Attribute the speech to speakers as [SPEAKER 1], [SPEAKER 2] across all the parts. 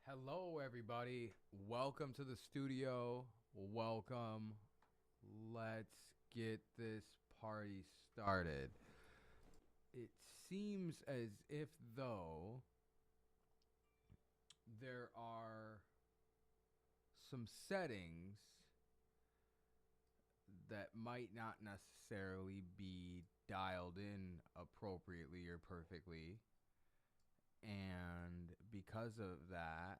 [SPEAKER 1] Hello, everybody. Welcome to the studio. Welcome. Let's get this party started. It seems as if, though, there are some settings that might not necessarily be dialed in appropriately or perfectly. And because of that,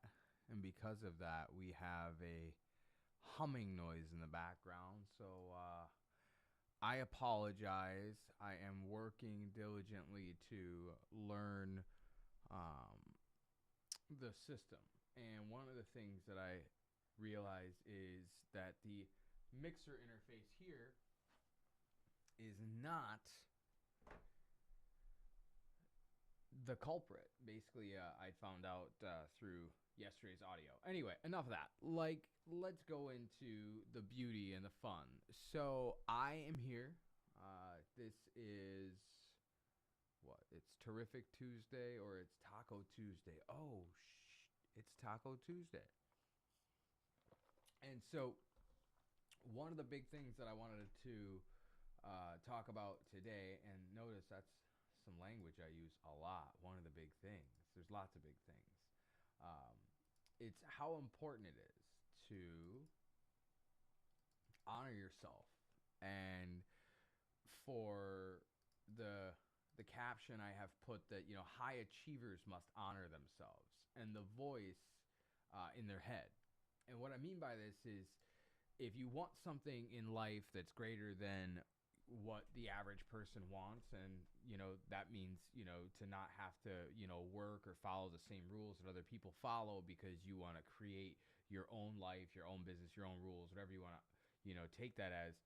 [SPEAKER 1] we have a humming noise in the background. So I apologize. I am working diligently to learn um, the system. And one of the things that I realized is that the mixer interface here is not the culprit. Basically, I found out through yesterday's audio. Anyway, enough of that. Let's go into the beauty and the fun. So I am here. This is what? It's Terrific Tuesday or it's Taco Tuesday. Oh, it's Taco Tuesday. And so one of the big things that I wanted to talk about today, and notice that's some language I use a lot. One of the big things. There's lots of big things. Um, it's how important it is to honor yourself, and for the the caption I have put that high achievers must honor themselves and the voice in their head. And what I mean by this is, if you want something in life that's greater than what the average person wants, and that means to not have to work or follow the same rules that other people follow, because you want to create your own life, your own business, your own rules, whatever you want to take that as.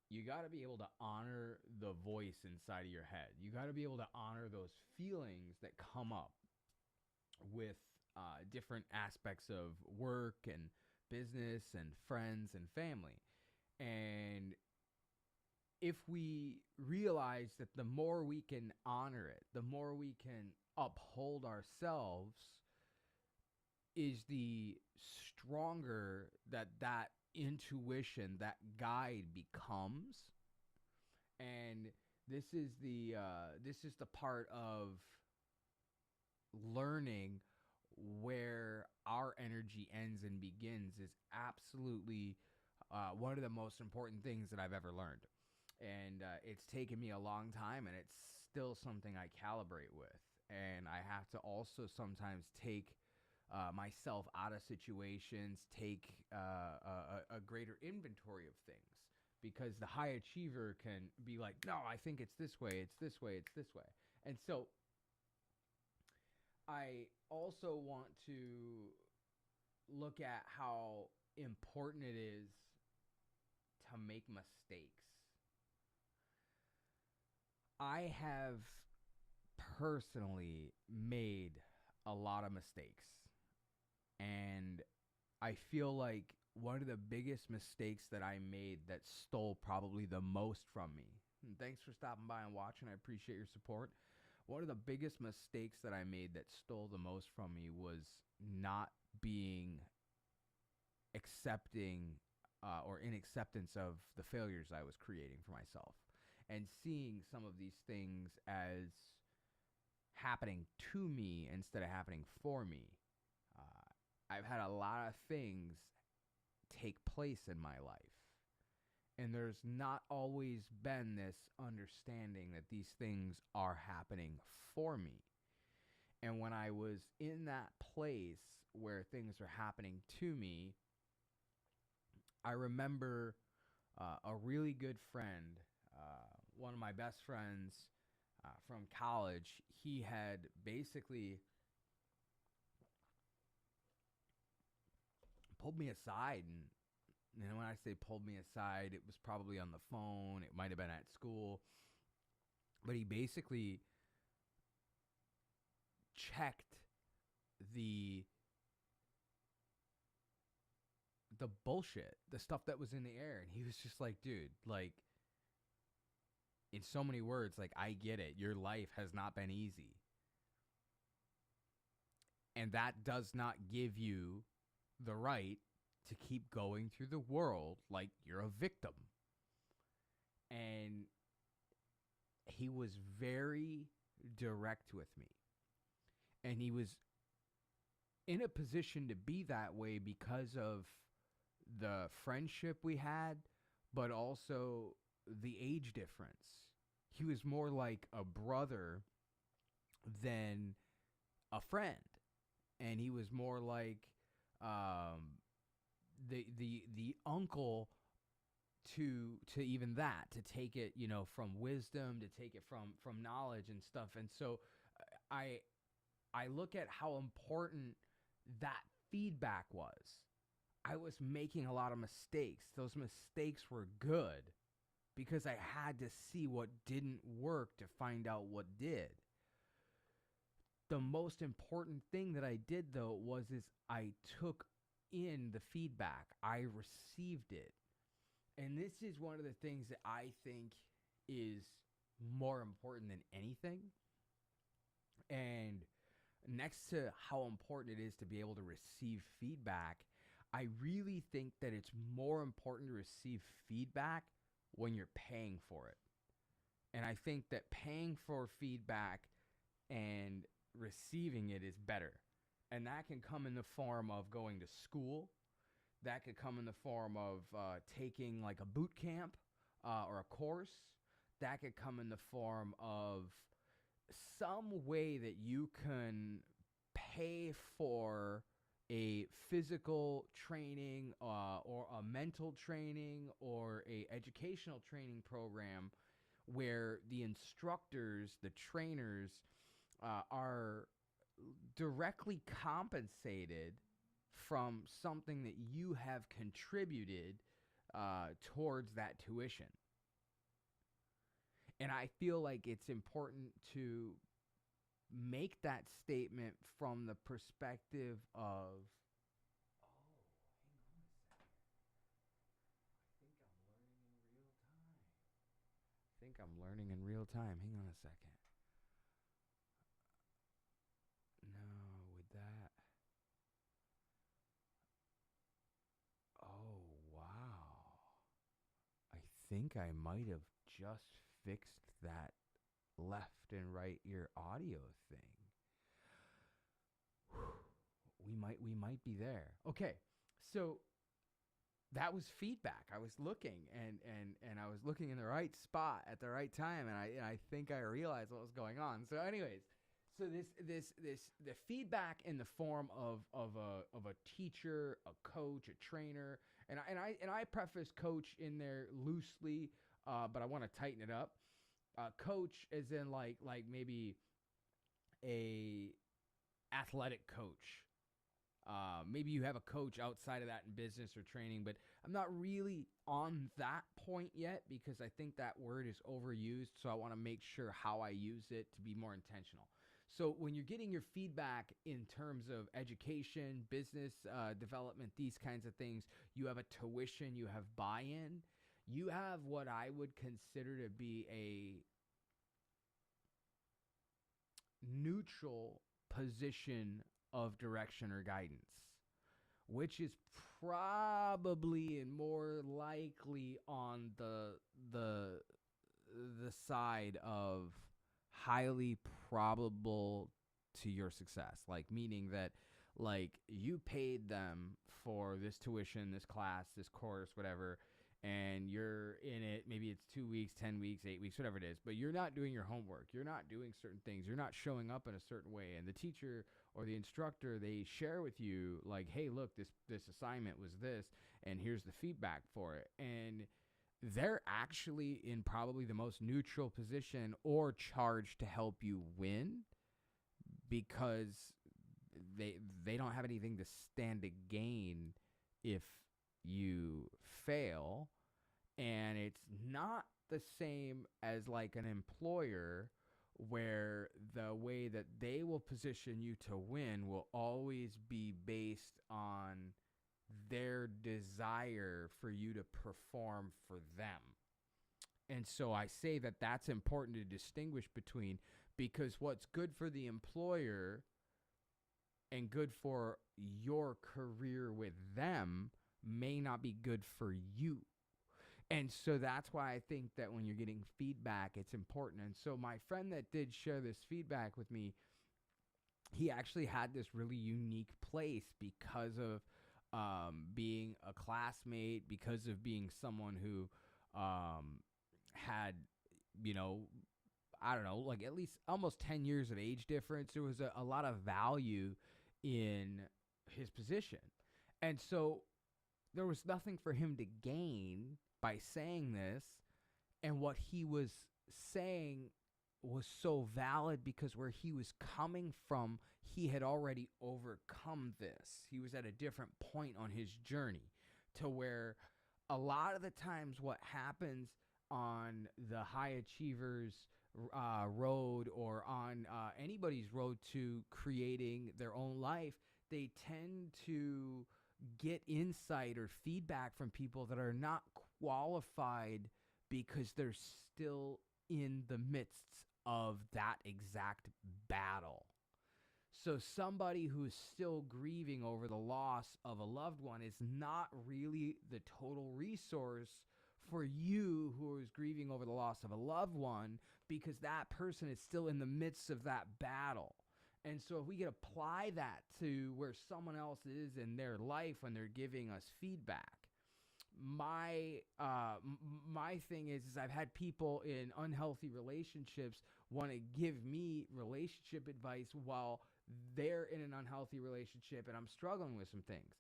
[SPEAKER 1] You got to be able to honor the voice inside of your head. You got to be able to honor those feelings that come up with different aspects of work and business and friends and family. And if we realize that the more we can honor it, the more we can uphold ourselves, is the stronger that intuition, that guide becomes. And this is the part of learning where our energy ends and begins, is absolutely one of the most important things that I've ever learned. And it's taken me a long time, and it's still something I calibrate with. And I have to also sometimes take myself out of situations, take a greater inventory of things. Because the high achiever can be like, no, I think it's this way, it's this way, it's this way. And so I also want to look at how important it is to make mistakes. I have personally made a lot of mistakes. And I feel like one of the biggest mistakes that I made that stole probably the most from me. And thanks for stopping by and watching. I appreciate your support. One of the biggest mistakes that I made that stole the most from me was not being accepting or in acceptance of the failures I was creating for myself, and seeing some of these things as happening to me instead of happening for me. Uh, I've had a lot of things take place in my life, and there's not always been this understanding that these things are happening for me. And when I was in that place where things are happening to me, I remember a really good friend, one of my best friends from college. He had basically pulled me aside, and when I say pulled me aside, it was probably on the phone, it might have been at school, but he basically checked the bullshit, the stuff that was in the air. And he was just like, dude, like, in so many words, like, I get it. Your life has not been easy. And that does not give you the right to keep going through the world like you're a victim. And he was very direct with me. And he was in a position to be that way because of the friendship we had, but also the age difference. He was more like a brother than a friend. And he was more like the uncle to even that, to take it, from wisdom, to take it from knowledge and stuff. And so I look at how important that feedback was. I was making a lot of mistakes. Those mistakes were good because I had to see what didn't work to find out what did. The most important thing that I did, though, was I took in the feedback. I received it. And this is one of the things that I think is more important than anything. And next to how important it is to be able to receive feedback, I really think that it's more important to receive feedback when you're paying for it. And I think that paying for feedback and receiving it is better. And that can come in the form of going to school. That could come in the form of taking like a boot camp or a course. That could come in the form of some way that you can pay for a physical training or a mental training or a educational training program where the instructors, the trainers, are directly compensated from something that you have contributed towards that tuition. And I feel like it's important to make that statement from the perspective of, I think I'm learning in real time. Hang on a second. No, with that. Oh, wow. I think I might have just fixed that left and right ear audio thing. We might be there. Okay. So that was feedback. I was looking and I was looking in the right spot at the right time, and I think I realized what was going on. So anyways, so the feedback in the form of a teacher, a coach, a trainer, and I preface coach in there loosely, but I want to tighten it up. Coach as in like maybe a athletic coach. Maybe you have a coach outside of that in business or training, but I'm not really on that point yet because I think that word is overused. So I want to make sure how I use it to be more intentional. So when you're getting your feedback in terms of education, business development, these kinds of things, you have a tuition, you have buy-in, you have what I would consider to be a neutral position of direction or guidance, which is probably and more likely on the side of highly probable to your success, like meaning that like you paid them for this tuition, this class, this course, whatever, and you're in it, maybe it's 2 weeks, 10 weeks, 8 weeks, whatever it is, but you're not doing your homework. You're not doing certain things. You're not showing up in a certain way. And the teacher or the instructor, they share with you like, hey, look, this assignment was this, and here's the feedback for it. And they're actually in probably the most neutral position or charged to help you win because they don't have anything to stand to gain if you fail. And it's not the same as like an employer where the way that they will position you to win will always be based on their desire for you to perform for them. And so I say that that's important to distinguish between, because what's good for the employer and good for your career with them may not be good for you. And so that's why I think that when you're getting feedback, it's important. And so my friend that did share this feedback with me, he actually had this really unique place because of being a classmate, because of being someone who had, you know, I don't know, like at least almost 10 years of age difference. There was a lot of value in his position. And so there was nothing for him to gain by saying this. And what he was saying was so valid because where he was coming from, he had already overcome this. He was at a different point on his journey to where a lot of the times what happens on the high achievers road or on anybody's road to creating their own life, they tend to get insight or feedback from people that are not qualified because they're still in the midst of that exact battle. So somebody who's still grieving over the loss of a loved one is not really the total resource for you who is grieving over the loss of a loved one, because that person is still in the midst of that battle. And so if we could apply that to where someone else is in their life when they're giving us feedback, my thing is I've had people in unhealthy relationships want to give me relationship advice while they're in an unhealthy relationship and I'm struggling with some things.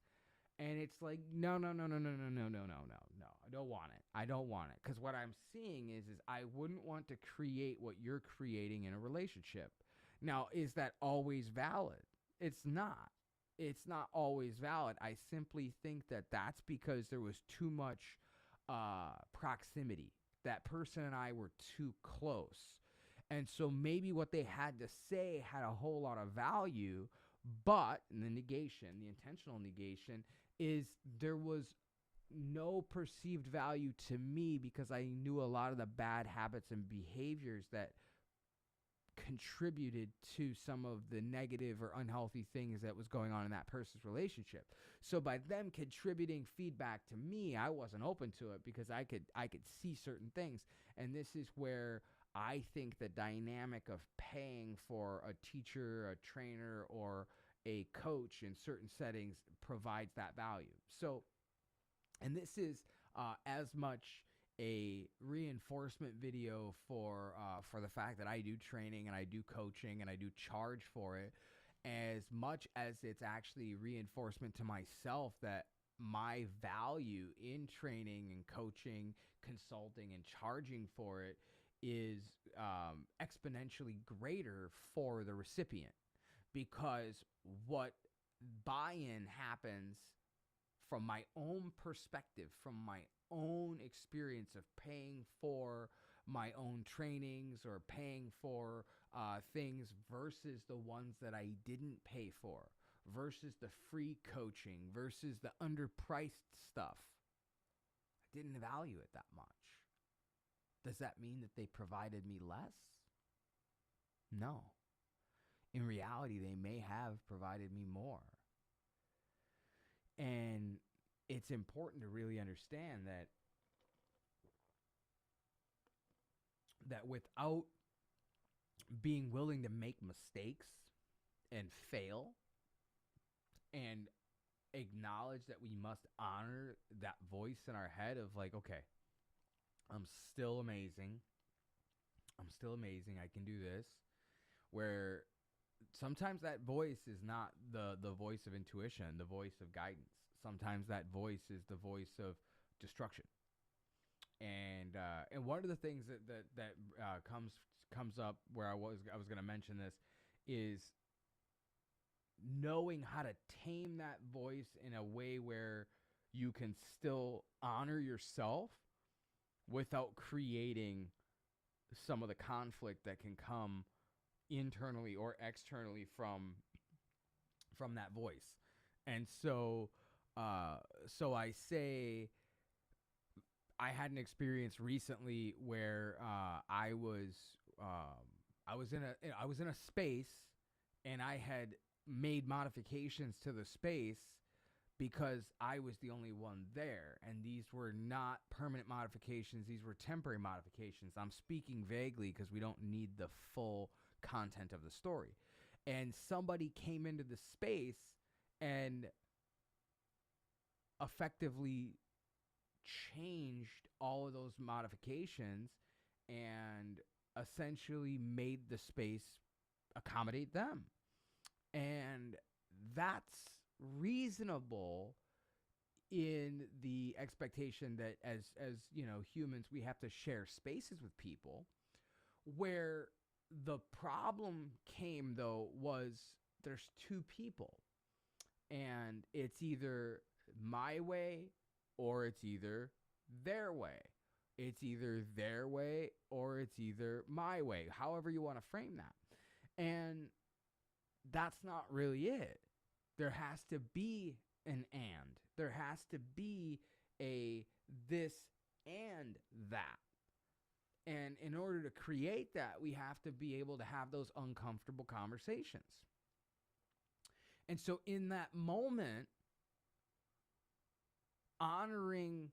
[SPEAKER 1] And it's like, no. I don't want it. I don't want it. Because what I'm seeing is I wouldn't want to create what you're creating in a relationship. Now, is that always valid? It's not. It's not always valid. I simply think that that's because there was too much proximity. That person and I were too close. And so maybe what they had to say had a whole lot of value, but in the negation, the intentional negation, is there was no perceived value to me because I knew a lot of the bad habits and behaviors that contributed to some of the negative or unhealthy things that was going on in that person's relationship. So by them contributing feedback to me, I wasn't open to it because I could see certain things. And this is where I think the dynamic of paying for a teacher, a trainer, or a coach in certain settings provides that value. So, and this is as much a reinforcement video for the fact that I do training and I do coaching and I do charge for it, as much as it's actually reinforcement to myself that my value in training and coaching, consulting, and charging for it is exponentially greater for the recipient, because what buy-in happens from my own perspective, from my own experience of paying for my own trainings or paying for things versus the ones that I didn't pay for, versus the free coaching, versus the underpriced stuff. I didn't value it that much. Does that mean that they provided me less? No. In reality, they may have provided me more. And it's important to really understand that without being willing to make mistakes and fail and acknowledge that we must honor that voice in our head of like, okay, I'm still amazing. I'm still amazing. I can do this. Where sometimes that voice is not the voice of intuition, the voice of guidance. Sometimes that voice is the voice of destruction. And one of the things that comes up where I was going to mention this is knowing how to tame that voice in a way where you can still honor yourself without creating some of the conflict that can come internally or externally from that voice. And so I say I had an experience recently where I was in a space and I had made modifications to the space because I was the only one there. And these were not permanent modifications. These were temporary modifications. I'm speaking vaguely because we don't need the full content of the story. And somebody came into the space and effectively changed all of those modifications and essentially made the space accommodate them. And that's reasonable in the expectation that as you know, humans, we have to share spaces with people. Where the problem came, though, was there's two people, and it's either my way or it's either their way. It's either their way or it's either my way, however you want to frame that. And that's not really it. There has to be an and. There has to be a this and that. And in order to create that, we have to be able to have those uncomfortable conversations. And so in that moment, honoring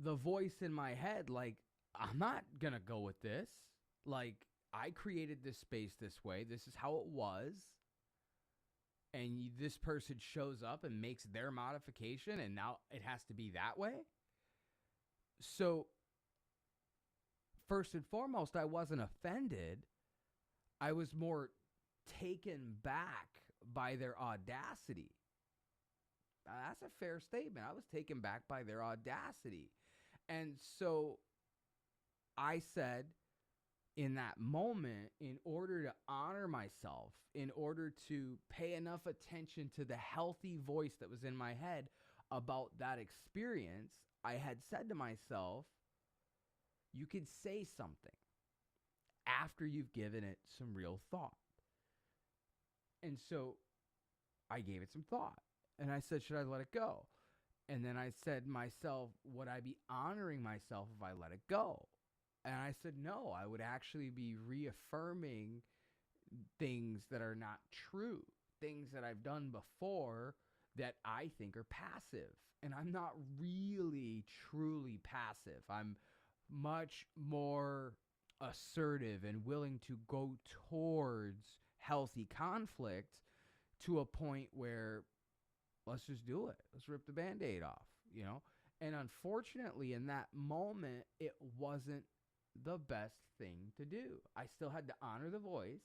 [SPEAKER 1] the voice in my head, like, I'm not going to go with this. Like, I created this space this way. This is how it was. And this person shows up and makes their modification, and now it has to be that way. So first and foremost, I wasn't offended. I was more taken back by their audacity. That's a fair statement. I was taken back by their audacity. And so I said, in that moment, in order to honor myself, in order to pay enough attention to the healthy voice that was in my head about that experience, I had said to myself, you could say something after you've given it some real thought. And so I gave it some thought. And I said, should I let it go? And then I said to myself, would I be honoring myself if I let it go? And I said, no, I would actually be reaffirming things that are not true, things that I've done before that I think are passive. And I'm not really truly passive. I'm much more assertive and willing to go towards healthy conflict to a point where let's just do it. Let's rip the Band-Aid off, you know? And unfortunately, in that moment, it wasn't the best thing to do. I still had to honor the voice.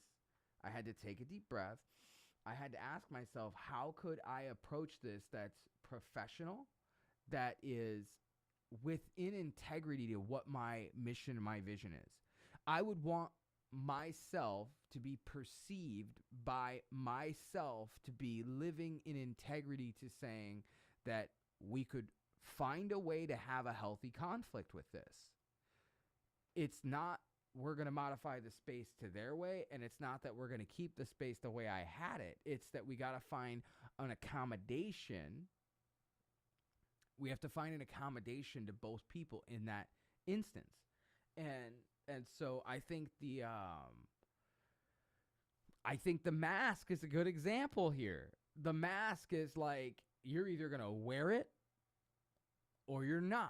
[SPEAKER 1] I had to take a deep breath. I had to ask myself, how could I approach this that's professional, that is within integrity to what my mission and my vision is? I would want myself to be perceived by myself to be living in integrity, to saying that we could find a way to have a healthy conflict with this. It's not we're going to modify the space to their way, and it's not that we're going to keep the space the way I had it. It's that we got to find an accommodation. We have to find an accommodation to both people in that instance. And so I think the mask is a good example here. The mask is like, you're either going to wear it or you're not.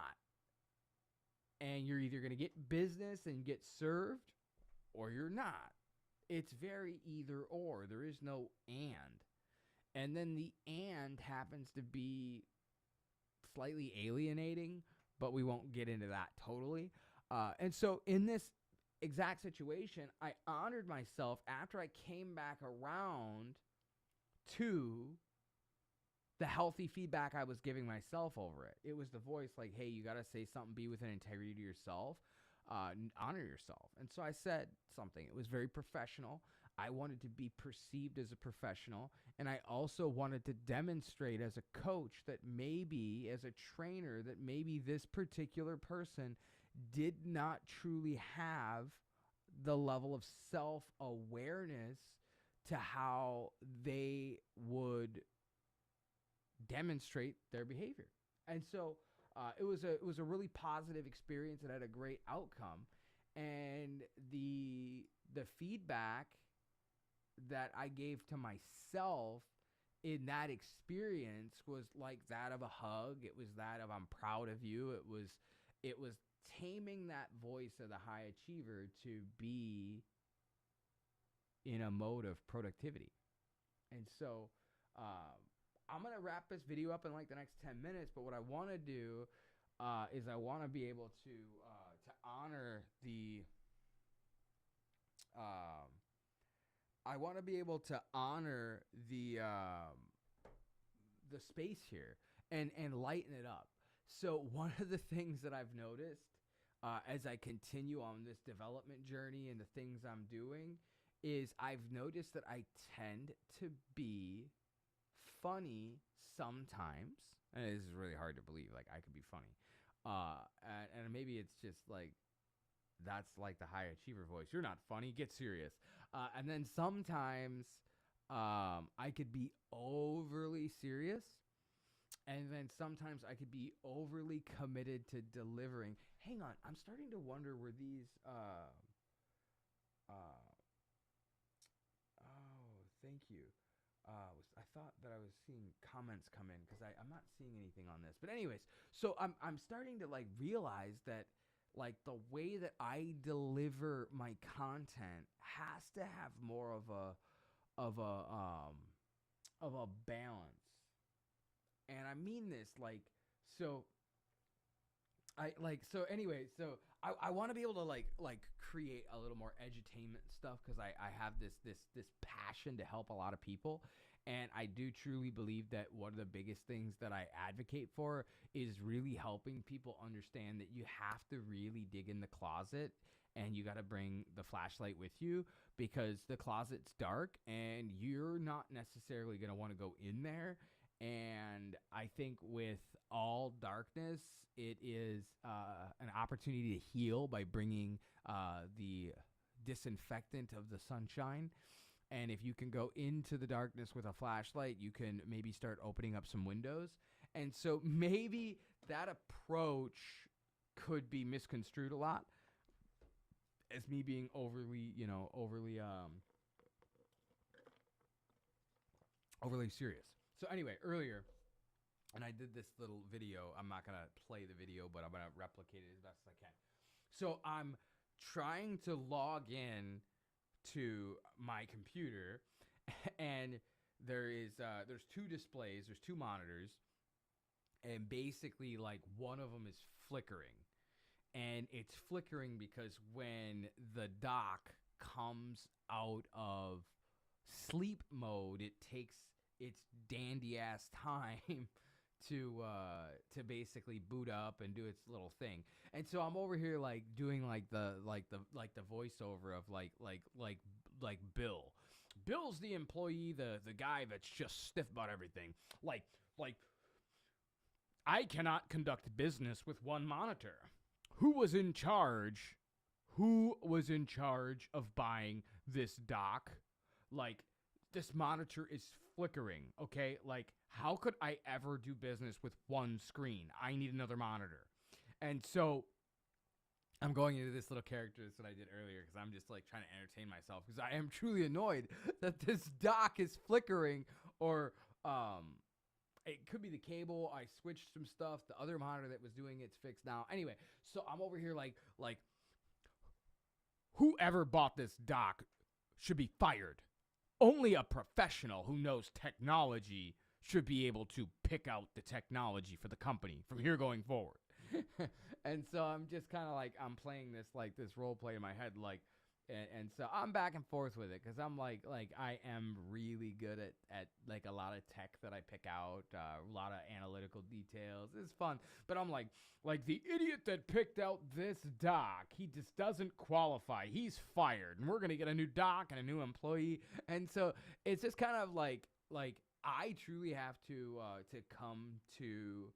[SPEAKER 1] And you're either going to get business and get served or you're not. It's very either or. There is no and. And then the and happens to be slightly alienating, but we won't get into that totally. And so in this exact situation, I honored myself after I came back around to the healthy feedback I was giving myself over it. It was the voice like, hey, you got to say something, be with an integrity to yourself, honor yourself. And so I said something. It was very professional. I wanted to be perceived as a professional. And I also wanted to demonstrate as a coach that maybe, as a trainer, that maybe this particular person did not truly have the level of self-awareness to how they would demonstrate their behavior. And so it was a really positive experience. It had a great outcome. And the feedback that I gave to myself in that experience was like that of a hug. It was that of I'm proud of you. It was taming that voice of the high achiever to be in a mode of productivity. And so I'm going to wrap this video up in like the next 10 minutes. But what I want to do is I want to be able to honor the um, I want to be able to honor the space here and lighten it up. So one of the things that I've noticed as I continue on this development journey and the things I'm doing is I've noticed that I tend to be funny sometimes. And this is really hard to believe. Like I could be funny. And maybe it's just like, that's like the high achiever voice. You're not funny. Get serious. And then sometimes I could be overly serious. And then sometimes I could be overly committed to delivering. Hang on. I'm starting to wonder where these oh, thank you. I thought that I was seeing comments come in because I'm not seeing anything on this. But anyways, so I'm starting to like realize that like the way that I deliver my content has to have more of a balance. And I mean this like so anyway, so I want to be able to like create a little more edutainment stuff because I have this passion to help a lot of people. And I do truly believe that one of the biggest things that I advocate for is really helping people understand that you have to really dig in the closet and you got to bring the flashlight with you because the closet's dark and you're not necessarily going to want to go in there. And I think with all darkness, it is an opportunity to heal by bringing the disinfectant of the sunshine. And if you can go into the darkness with a flashlight, you can maybe start opening up some windows. And so maybe that approach could be misconstrued a lot as me being overly serious. So anyway, earlier, and I did this little video. I'm not going to play the video, but I'm going to replicate it as best as I can. So I'm trying to log in to my computer, and there's two displays, there's two monitors, and basically like one of them is flickering. And it's flickering because when the dock comes out of sleep mode, it takes its dandy ass time to basically boot up and do its little thing. And so I'm over here like doing like the voiceover of like Bill. Bill's the employee, the guy that's just stiff about everything. Like I cannot conduct business with one monitor. Who was in charge? Who was in charge of buying this dock? Like, this monitor is flickering, okay? Like, how could I ever do business with one screen? I need another monitor. And so I'm going into this little character that I did earlier because I'm just like trying to entertain myself because I am truly annoyed that this dock is flickering, or it could be the cable. I switched some stuff. The other monitor that was doing it's fixed now. Anyway, so I'm over here like whoever bought this dock should be fired. Only a professional who knows technology should be able to pick out the technology for the company from here going forward. And so I'm just kind of like, I'm playing this role play in my head, like, and so I'm back and forth with it because I'm like I am really good at like a lot of tech that I pick out, a lot of analytical details. It's fun, but I'm like the idiot that picked out this dock, he just doesn't qualify. He's fired, and we're gonna get a new dock and a new employee. And so it's just kind of like I truly have to come to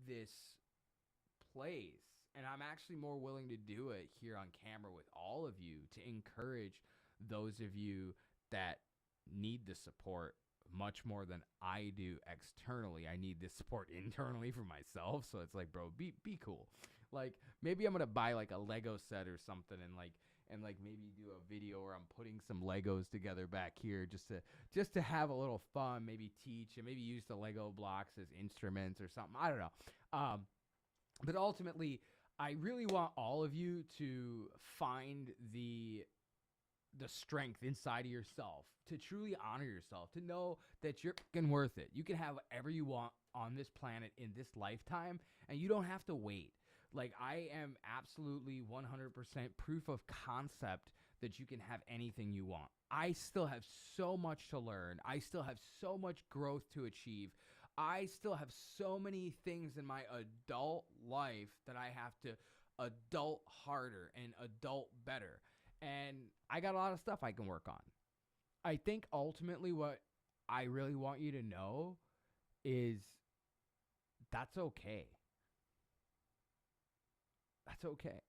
[SPEAKER 1] this place. And I'm actually more willing to do it here on camera with all of you to encourage those of you that need the support much more than I do externally. I need this support internally for myself. So it's like, bro, be cool. Like maybe I'm going to buy like a Lego set or something and like maybe do a video where I'm putting some Legos together back here just to have a little fun, maybe teach and maybe use the Lego blocks as instruments or something. I don't know. But ultimately, I really want all of you to find the strength inside of yourself, to truly honor yourself, to know that you're fucking worth it. You can have whatever you want on this planet in this lifetime, and you don't have to wait. Like, I am absolutely 100% proof of concept that you can have anything you want. I still have so much to learn. I still have so much growth to achieve. I still have so many things in my adult life that I have to adult harder and adult better. And I got a lot of stuff I can work on. I think ultimately what I really want you to know is that's okay. That's okay.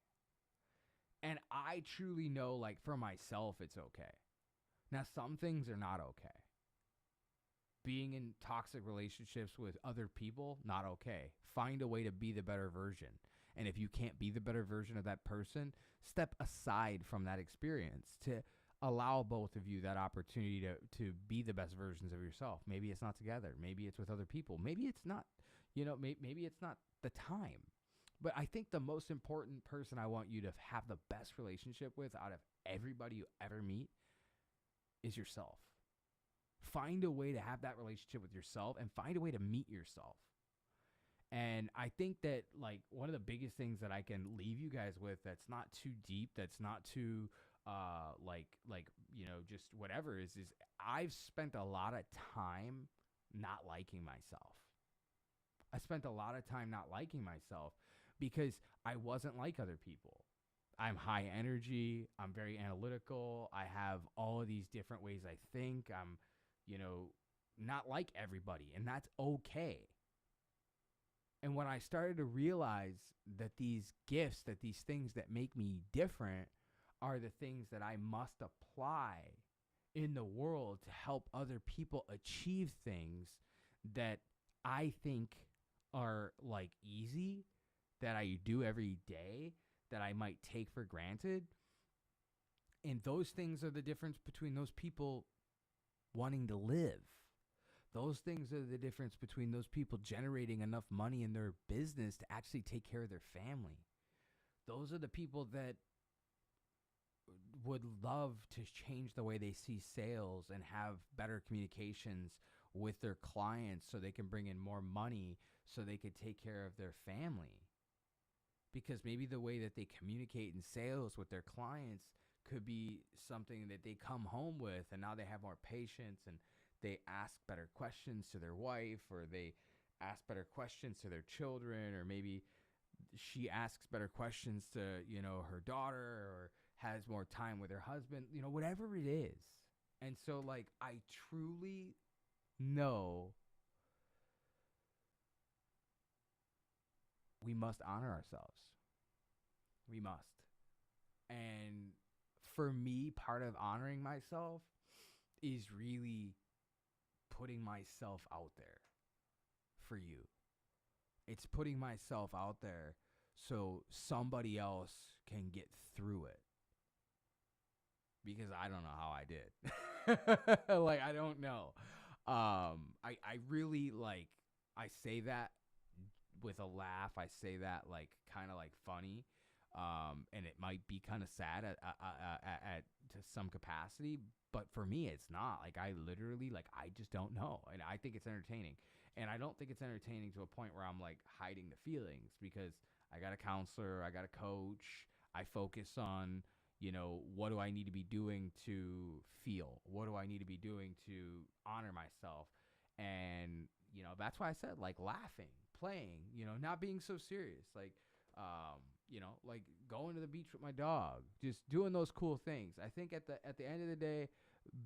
[SPEAKER 1] And I truly know, like, for myself, it's okay. Now, some things are not okay. Being in toxic relationships with other people, not okay. Find a way to be the better version. And if you can't be the better version of that person, step aside from that experience to allow both of you that opportunity to be the best versions of yourself. Maybe it's not together. Maybe it's with other people. Maybe it's not, maybe it's not the time. But I think the most important person I want you to have the best relationship with out of everybody you ever meet is yourself. Find a way to have that relationship with yourself and find a way to meet yourself. And I think that, like, one of the biggest things that I can leave you guys with that's not too deep, that's not too just whatever is I've spent a lot of time not liking myself. I spent a lot of time not liking myself because I wasn't like other people. I'm high energy. I'm very analytical. I have all of these different ways I think. I'm, not like everybody, and that's okay. And when I started to realize that these gifts, that these things that make me different are the things that I must apply in the world to help other people achieve things that I think are like easy, that I do every day, that I might take for granted. And those things are the difference between those people wanting to live. Those things are the difference between those people generating enough money in their business to actually take care of their family. Those are the people that would love to change the way they see sales and have better communications with their clients so they can bring in more money so they could take care of their family. Because maybe the way that they communicate in sales with their clients could be something that they come home with, and now they have more patience and they ask better questions to their wife, or they ask better questions to their children, or maybe she asks better questions to, her daughter, or has more time with her husband, whatever it is. And so, like, I truly know we must honor ourselves. We must. And for me, part of honoring myself is really putting myself out there for you. It's putting myself out there so somebody else can get through it. Because I don't know how I did. Like, I don't know. I really, like, I say that with a laugh. I say that, like, kind of like funny. And it might be kind of sad at to some capacity, but for me, it's not. Like, I literally, like, I just don't know, and I think it's entertaining, and I don't think it's entertaining to a point where I'm like hiding the feelings, because I got a counselor, I got a coach, I focus on, what do I need to be doing to feel? What do I need to be doing to honor myself? And that's why I said, like, laughing, playing, not being so serious, like. Like going to the beach with my dog, just doing those cool things. I think at the end of the day,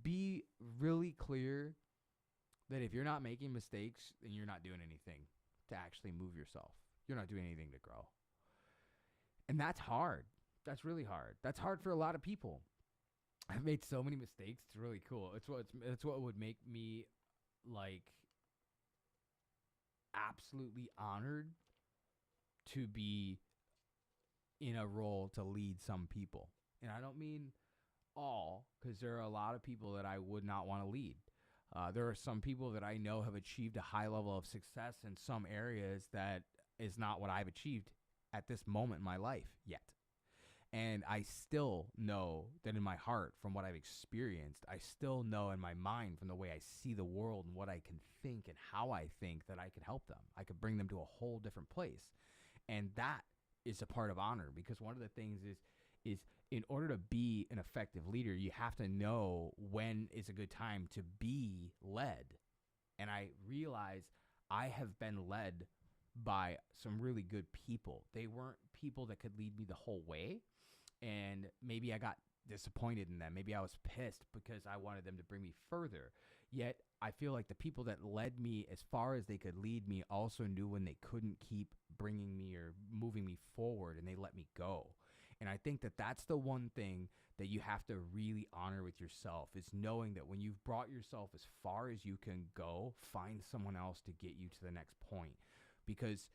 [SPEAKER 1] be really clear that if you're not making mistakes, then you're not doing anything to actually move yourself. You're not doing anything to grow. And that's hard. That's really hard. That's hard for a lot of people. I've made so many mistakes. It's really cool. It's what would make me, like, absolutely honored to be in a role to lead some people And I don't mean all, because there are a lot of people that I would not want to lead. There are some people that I know have achieved a high level of success in some areas that is not what I've achieved at this moment in my life yet. And I still know that in my heart, from what I've experienced, I still know in my mind, from the way I see the world and what I can think and how I think, that I could help them. I could bring them to a whole different place. And that is a part of honor, because one of the things is in order to be an effective leader, you have to know when is a good time to be led. And I realize I have been led by some really good people. They weren't people that could lead me the whole way. And maybe I got disappointed in them. Maybe I was pissed because I wanted them to bring me further. Yet I feel like the people that led me as far as they could lead me also knew when they couldn't keep bringing me or moving me forward, and they let me go. And I think that that's the one thing that you have to really honor with yourself, is knowing that when you've brought yourself as far as you can go, find someone else to get you to the next point, because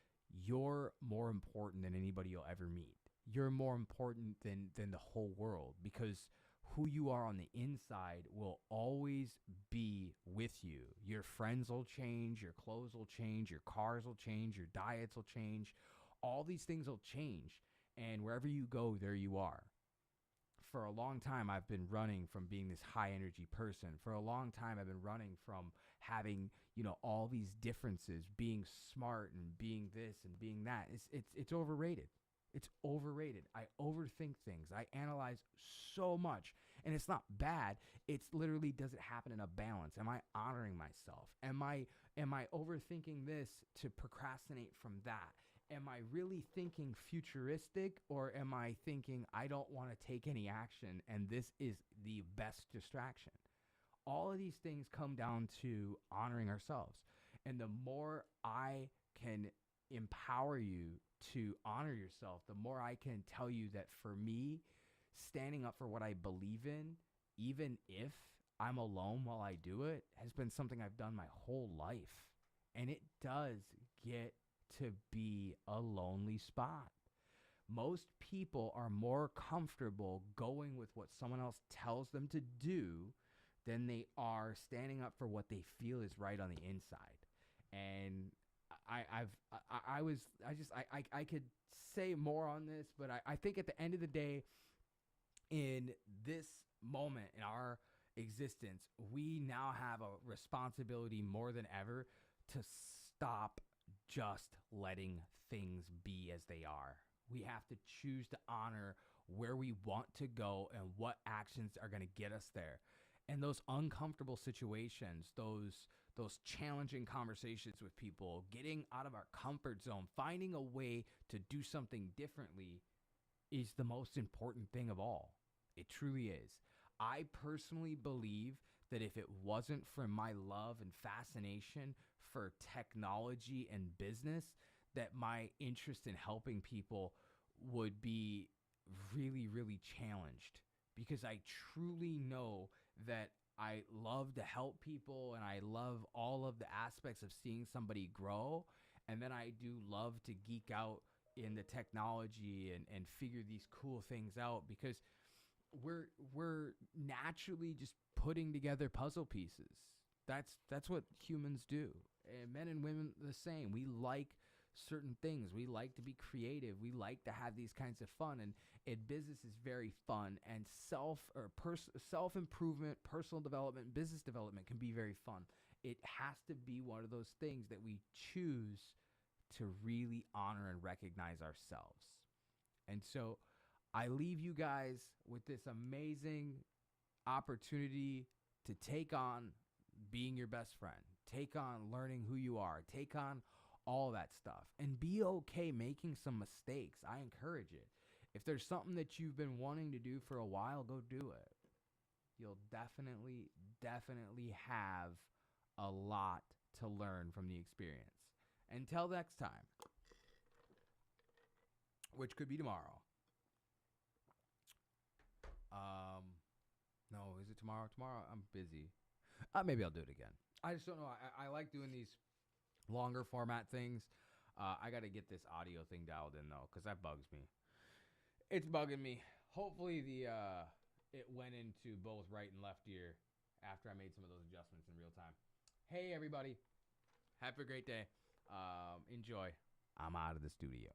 [SPEAKER 1] you're more important than anybody you'll ever meet. You're more important than the whole world, because who you are on the inside will always be with you. Your friends will change, your clothes will change, your cars will change, your diets will change. All these things will change. And wherever you go, there you are. For a long time, I've been running from being this high energy person. For a long time, I've been running from having, all these differences, being smart and being this and being that. It's overrated. It's overrated. I overthink things. I analyze so much, and it's not bad. It's literally, does it happen in a balance? Am I honoring myself? Am I overthinking this to procrastinate from that? Am I really thinking futuristic, or am I thinking I don't want to take any action and this is the best distraction? All of these things come down to honoring ourselves. And the more I can empower you to honor yourself, the more I can tell you that for me, standing up for what I believe in, even if I'm alone while I do it, has been something I've done my whole life. And it does get to be a lonely spot. Most people are more comfortable going with what someone else tells them to do than they are standing up for what they feel is right on the inside. And I could say more on this, but I think at the end of the day, in this moment in our existence, we now have a responsibility more than ever to stop just letting things be as they are. We have to choose to honor where we want to go and what actions are going to get us there. And those uncomfortable situations, those challenging conversations with people, getting out of our comfort zone, finding a way to do something differently is the most important thing of all. It truly is. I personally believe that if it wasn't for my love and fascination for technology and business, that my interest in helping people would be really, really challenged, because I truly know that I love to help people and I love all of the aspects of seeing somebody grow. And then I do love to geek out in the technology and figure these cool things out, because we're naturally just putting together puzzle pieces. That's what humans do. And men and women the same. We like certain things. We like to be creative. We like to have these kinds of fun, and business is very fun, and self-improvement, personal development, business development can be very fun. It has to be one of those things that we choose to really honor and recognize ourselves. And so I leave you guys with this amazing opportunity to take on being your best friend, take on learning who you are, take on all that stuff, and be okay making some mistakes. I encourage it. If there's something that you've been wanting to do for a while, go do it. You'll definitely have a lot to learn from the experience. Until next time, which could be tomorrow. No, is it tomorrow? Tomorrow I'm busy. Maybe I'll do it again. I just don't know. I like doing these longer format things. I got to get this audio thing dialed in though, because that bugs me. It's bugging me. hopefully the it went into both right and left ear after I made some of those adjustments in real time. Hey everybody, have a great day. Enjoy. I'm out of the studio.